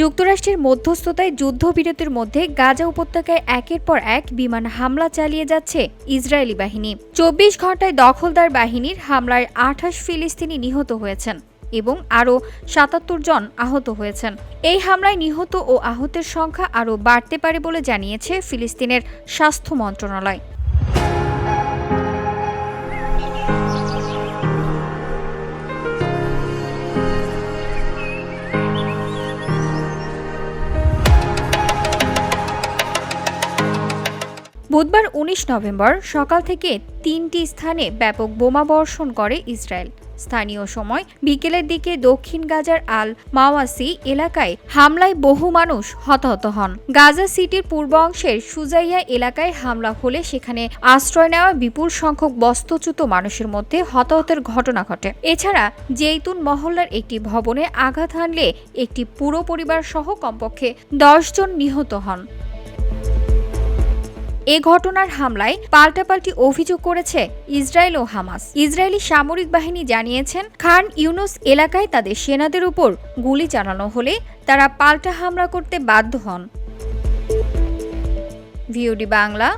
যুক্তরাষ্ট্রের মধ্যস্থতায় যুদ্ধবিরতির মধ্যে গাজা উপত্যকায় একের পর এক বিমান হামলা চালিয়ে যাচ্ছে ইসরায়েলি বাহিনী। ২৪ ঘণ্টায় দখলদার বাহিনীর হামলায় ২৮ ফিলিস্তিনি নিহত হয়েছেন এবং আরও ৭৭ জন আহত হয়েছেন। এই হামলায় নিহত ও আহতের সংখ্যা আরও বাড়তে পারে বলে জানিয়েছে ফিলিস্তিনের স্বাস্থ্য মন্ত্রণালয়। বুধবার ১৯ নভেম্বর সকাল থেকে ৩টি স্থানে ব্যাপক বোমাবর্ষণ করে ইসরায়েল। স্থানীয় সময় বিকেলের দিকে দক্ষিণ গাজার আল মাওয়াসি এলাকায় হামলায় বহু মানুষ হতাহত হন। গাজা সিটির পূর্ব অংশের সুজাইয়া এলাকায় হামলা হলে সেখানে আশ্রয় নেওয়া বিপুল সংখ্যক বস্ত্রচ্যুত মানুষের মধ্যে হতাহতের ঘটনা ঘটে। এছাড়া জেইতুন মহল্লার একটি ভবনে আঘাত হানলে একটি পুরো পরিবার সহ কমপক্ষে ১০ জন নিহত হন। এ ঘটনার হামলায় পাল্টাপাল্টি অভিযোগ করেছে ইসরায়েল ও হামাস। ইসরায়েলি সামরিক বাহিনী জানিয়েছেন, খান ইউনুস এলাকায় তাদের সেনাদের উপর গুলি চালানো হলে তারা পাল্টা হামলা করতে বাধ্য হন। VOD Bangla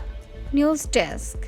news desk.